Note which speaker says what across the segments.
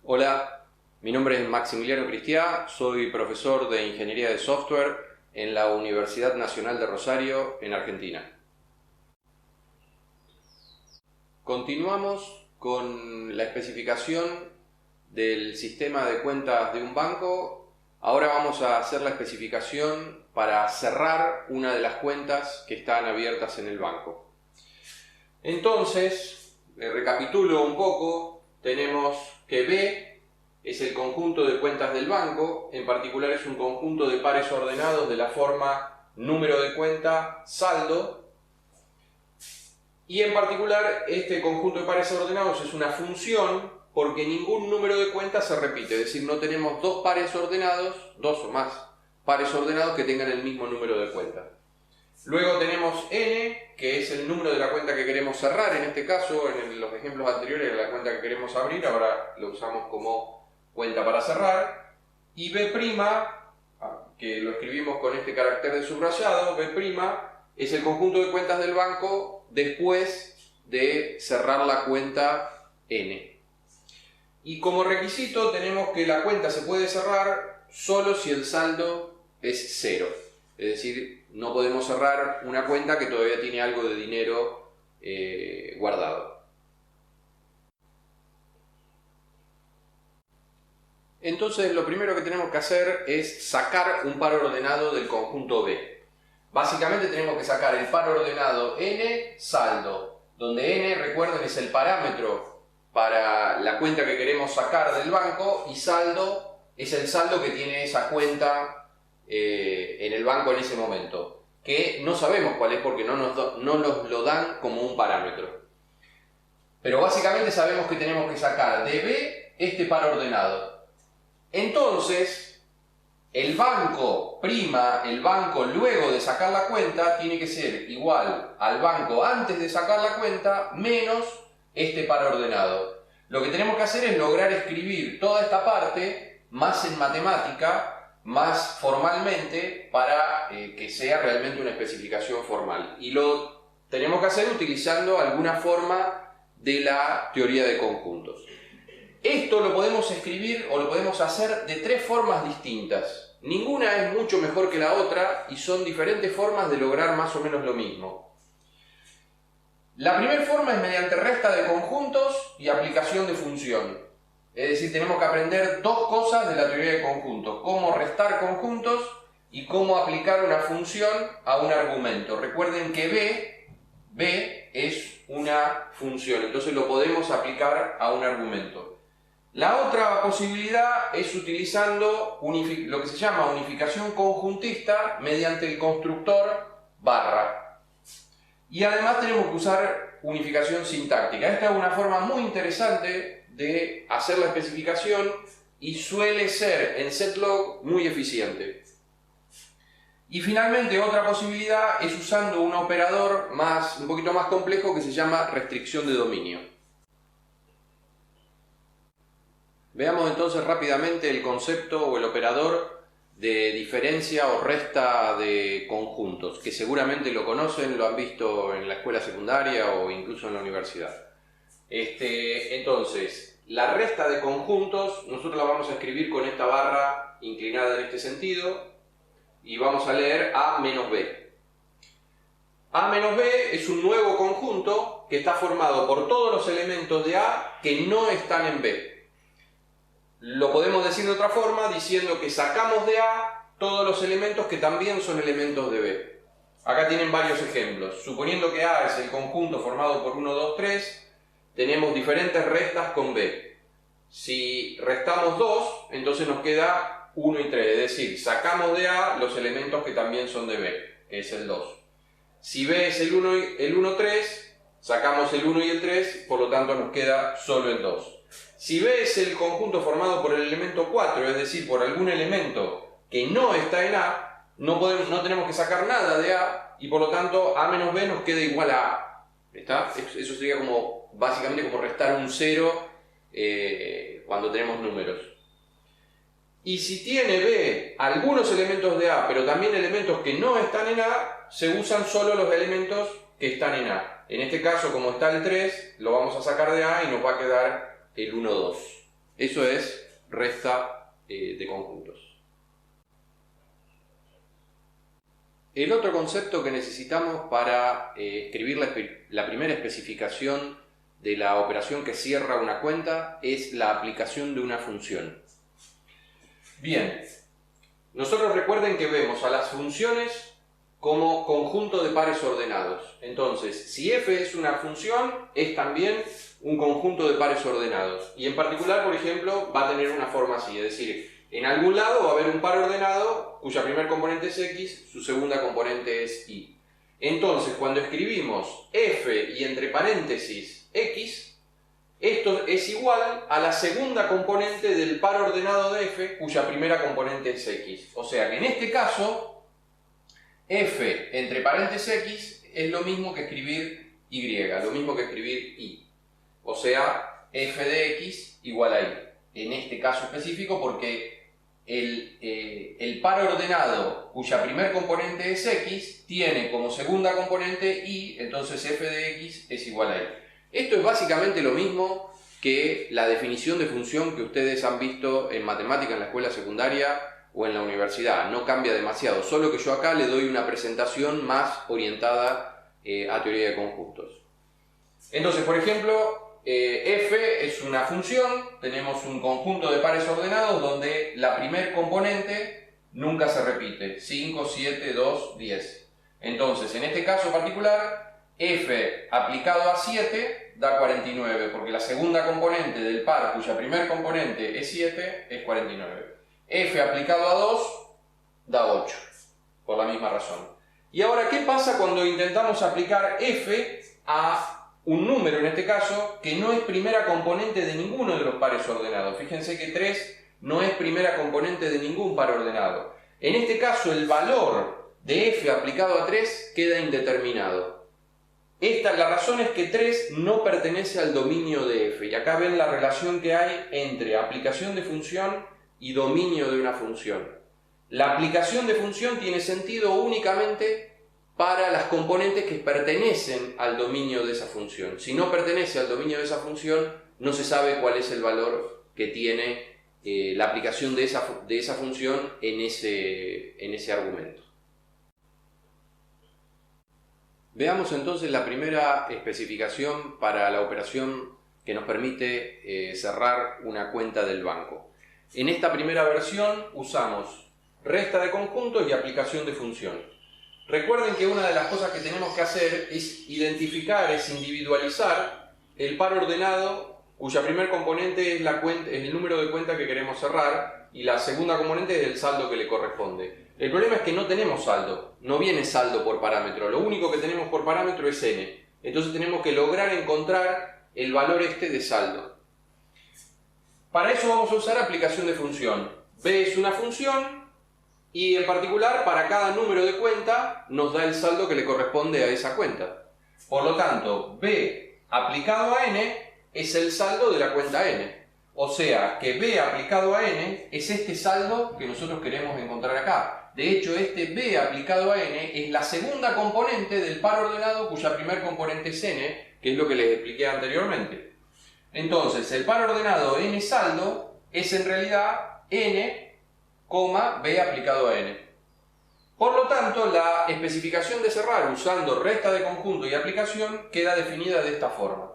Speaker 1: Hola, mi nombre es Maximiliano Cristiá, soy profesor de Ingeniería de Software en la Universidad Nacional de Rosario, en Argentina. Continuamos con la especificación del sistema de cuentas de un banco. Ahora vamos a hacer la especificación para cerrar una de las cuentas que están abiertas en el banco. Entonces, recapitulo un poco. Tenemos que B es el conjunto de cuentas del banco, en particular es un conjunto de pares ordenados de la forma número de cuenta, saldo, y en particular este conjunto de pares ordenados es una función porque ningún número de cuenta se repite, es decir, no tenemos dos pares ordenados, dos o más pares ordenados que tengan el mismo número de cuenta. Luego tenemos n, que es el número de la cuenta que queremos cerrar, en este caso, en los ejemplos anteriores era la cuenta que queremos abrir, ahora lo usamos como cuenta para cerrar. Y b', que lo escribimos con este carácter de subrayado, b' es el conjunto de cuentas del banco después de cerrar la cuenta n. Y como requisito tenemos que la cuenta se puede cerrar solo si el saldo es 0. Es decir, no podemos cerrar una cuenta que todavía tiene algo de dinero guardado. Entonces lo primero que tenemos que hacer es sacar un par ordenado del conjunto B. Básicamente tenemos que sacar el par ordenado n saldo, donde n, recuerden, es el parámetro para la cuenta que queremos sacar del banco, y saldo es el saldo que tiene esa cuenta en el banco en ese momento, que no sabemos cuál es porque no nos lo dan como un parámetro. Pero básicamente sabemos que tenemos que sacar de B este par ordenado. Entonces, el banco luego de sacar la cuenta tiene que ser igual al banco antes de sacar la cuenta menos este par ordenado. Lo que tenemos que hacer es lograr escribir toda esta parte más en matemática, más formalmente, para que sea realmente una especificación formal. Y lo tenemos que hacer utilizando alguna forma de la teoría de conjuntos. Esto lo podemos escribir o lo podemos hacer de tres formas distintas. Ninguna es mucho mejor que la otra y son diferentes formas de lograr más o menos lo mismo. La primera forma es mediante resta de conjuntos y aplicación de función. Es decir, tenemos que aprender dos cosas de la teoría de conjuntos: cómo restar conjuntos y cómo aplicar una función a un argumento. Recuerden que B es una función, entonces lo podemos aplicar a un argumento. La otra posibilidad es utilizando lo que se llama unificación conjuntista mediante el constructor barra. Y además tenemos que usar unificación sintáctica. Esta es una forma muy interesante de hacer la especificación y suele ser en setlog muy eficiente. Y finalmente otra posibilidad es usando un operador un poquito más complejo que se llama restricción de dominio. Veamos entonces rápidamente el concepto o el operador de diferencia o resta de conjuntos, que seguramente lo conocen, lo han visto en la escuela secundaria o incluso en la universidad. Entonces, la resta de conjuntos nosotros la vamos a escribir con esta barra inclinada en este sentido y vamos a leer A menos B. A menos B es un nuevo conjunto que está formado por todos los elementos de A que no están en B. Lo podemos decir de otra forma diciendo que sacamos de A todos los elementos que también son elementos de B. Acá tienen varios ejemplos. Suponiendo que A es el conjunto formado por 1, 2, 3, tenemos diferentes restas con B. Si restamos 2, entonces nos queda 1 y 3, es decir, sacamos de A los elementos que también son de B, que es el 2. Si B es el 1, 3, sacamos el 1 y el 3, por lo tanto nos queda solo el 2. Si B es el conjunto formado por el elemento 4, es decir, por algún elemento que no está en A, no tenemos que sacar nada de A y por lo tanto A menos B nos queda igual a A. ¿Está? Eso sería básicamente como restar un 0 cuando tenemos números. Y si tiene B algunos elementos de A, pero también elementos que no están en A, se usan solo los elementos que están en A. En este caso, como está el 3, lo vamos a sacar de A y nos va a quedar el 1, 2. Eso es resta de conjuntos. El otro concepto que necesitamos para escribir la primera especificación de la operación que cierra una cuenta es la aplicación de una función. Bien, nosotros recuerden que vemos a las funciones como conjunto de pares ordenados. Entonces, si f es una función, es también un conjunto de pares ordenados. Y en particular, por ejemplo, va a tener una forma así, es decir, en algún lado va a haber un par ordenado cuya primer componente es x, su segunda componente es y. Entonces, cuando escribimos f y entre paréntesis x, esto es igual a la segunda componente del par ordenado de f cuya primera componente es x. O sea que en este caso, f entre paréntesis x es lo mismo que escribir y, lo mismo que escribir y. O sea, f de x igual a y. En este caso específico porque el par ordenado cuya primer componente es x tiene como segunda componente y, entonces f de x es igual a y. Esto es básicamente lo mismo que la definición de función que ustedes han visto en matemática en la escuela secundaria o en la universidad. No cambia demasiado, solo que yo acá le doy una presentación más orientada a teoría de conjuntos. Entonces, por ejemplo, f es una función, tenemos un conjunto de pares ordenados donde la primer componente nunca se repite, 5, 7, 2, 10. Entonces, en este caso particular, f aplicado a 7 da 49, porque la segunda componente del par cuya primer componente es 7 es 49. f aplicado a 2 da 8, por la misma razón. Y ahora, ¿qué pasa cuando intentamos aplicar f a un número, en este caso, que no es primera componente de ninguno de los pares ordenados? Fíjense que 3 no es primera componente de ningún par ordenado. En este caso, el valor de f aplicado a 3 queda indeterminado. La razón es que 3 no pertenece al dominio de f. Y acá ven la relación que hay entre aplicación de función y dominio de una función. La aplicación de función tiene sentido únicamente para las componentes que pertenecen al dominio de esa función. Si no pertenece al dominio de esa función, no se sabe cuál es el valor que tiene la aplicación de esa función en ese argumento. Veamos entonces la primera especificación para la operación que nos permite cerrar una cuenta del banco. En esta primera versión usamos resta de conjuntos y aplicación de función. Recuerden que una de las cosas que tenemos que hacer es identificar, es individualizar el par ordenado cuya primer componente es el número de cuenta que queremos cerrar y la segunda componente es el saldo que le corresponde. El problema es que no tenemos saldo, no viene saldo por parámetro, lo único que tenemos por parámetro es n. Entonces tenemos que lograr encontrar el valor de saldo. Para eso vamos a usar aplicación de función. B es una función y en particular para cada número de cuenta nos da el saldo que le corresponde a esa cuenta. Por lo tanto, b aplicado a n es el saldo de la cuenta n. O sea que b aplicado a n es este saldo que nosotros queremos encontrar acá. De hecho, este b aplicado a n es la segunda componente del par ordenado cuya primer componente es n, que es lo que les expliqué anteriormente. Entonces, el par ordenado n saldo es en realidad n, b aplicado a n. Por lo tanto, la especificación de cerrar usando resta de conjunto y aplicación queda definida de esta forma.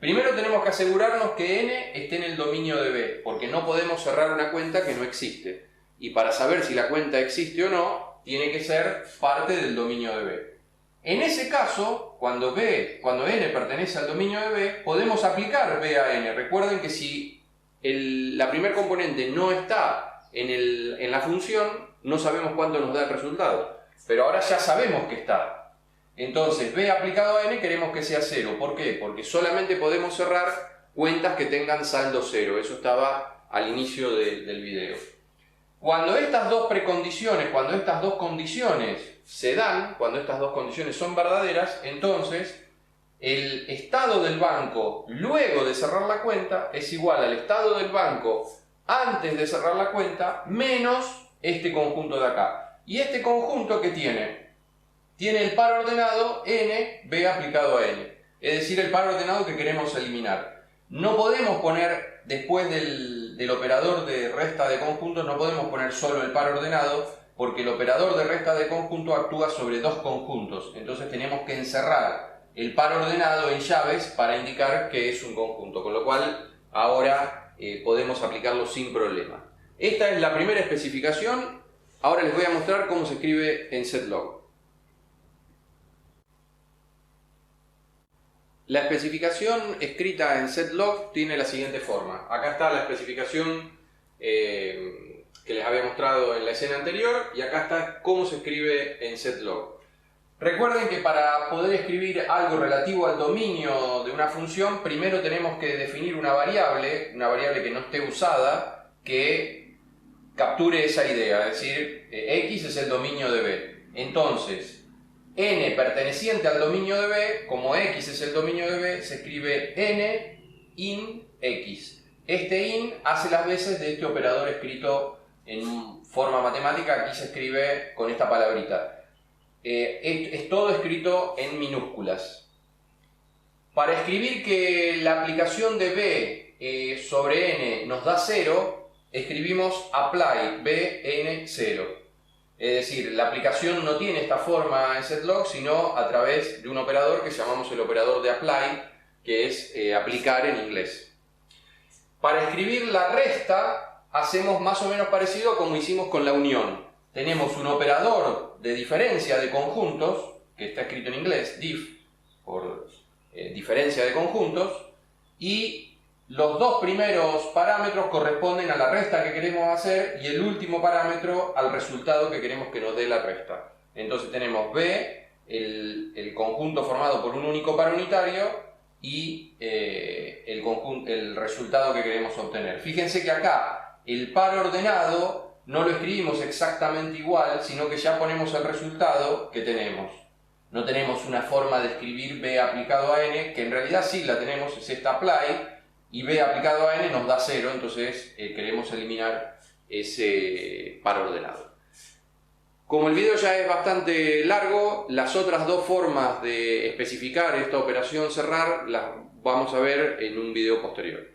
Speaker 1: Primero tenemos que asegurarnos que n esté en el dominio de b, porque no podemos cerrar una cuenta que no existe. Y para saber si la cuenta existe o no, tiene que ser parte del dominio de b. En ese caso, cuando n pertenece al dominio de b, podemos aplicar b a n. Recuerden que si la primer componente no está en la función, no sabemos cuánto nos da el resultado. Pero ahora ya sabemos que está. Entonces, b aplicado a n queremos que sea 0. ¿Por qué? Porque solamente podemos cerrar cuentas que tengan saldo 0. Eso estaba al inicio del video. Cuando estas dos precondiciones, cuando estas dos condiciones se dan, cuando estas dos condiciones son verdaderas, entonces el estado del banco luego de cerrar la cuenta es igual al estado del banco antes de cerrar la cuenta menos este conjunto de acá. ¿Y este conjunto qué tiene? Tiene el par ordenado n, b aplicado a n. Es decir, el par ordenado que queremos eliminar. No podemos poner, después del operador de resta de conjuntos, no podemos poner solo el par ordenado, porque el operador de resta de conjunto actúa sobre dos conjuntos. Entonces tenemos que encerrar el par ordenado en llaves para indicar que es un conjunto, con lo cual ahora podemos aplicarlo sin problema. Esta es la primera especificación. Ahora les voy a mostrar cómo se escribe en setlog. La especificación escrita en setlog tiene la siguiente forma. Acá está la especificación que les había mostrado en la escena anterior, y acá está cómo se escribe en setlog. Recuerden que para poder escribir algo relativo al dominio de una función, primero tenemos que definir una variable que no esté usada, que capture esa idea, es decir, x es el dominio de b. Entonces, n perteneciente al dominio de b, como x es el dominio de b, se escribe n in x. Este in hace las veces de este operador escrito en forma matemática. Aquí se escribe con esta palabrita. Es todo escrito en minúsculas. Para escribir que la aplicación de b sobre n nos da 0, escribimos apply b n 0. Es decir, la aplicación no tiene esta forma en setlog, sino a través de un operador que llamamos el operador de apply, que es aplicar en inglés. Para escribir la resta, hacemos más o menos parecido como hicimos con la unión. Tenemos un operador de diferencia de conjuntos, que está escrito en inglés, diff, por diferencia de conjuntos, y los dos primeros parámetros corresponden a la resta que queremos hacer y el último parámetro al resultado que queremos que nos dé la resta. Entonces tenemos B, el conjunto formado por un único par unitario, y el resultado que queremos obtener. Fíjense que acá el par ordenado no lo escribimos exactamente igual, sino que ya ponemos el resultado que tenemos. No tenemos una forma de escribir B aplicado a N, que en realidad sí la tenemos, es esta apply, y B aplicado a N nos da 0, entonces queremos eliminar ese par ordenado. Como el video ya es bastante largo, las otras dos formas de especificar esta operación cerrar las vamos a ver en un video posterior.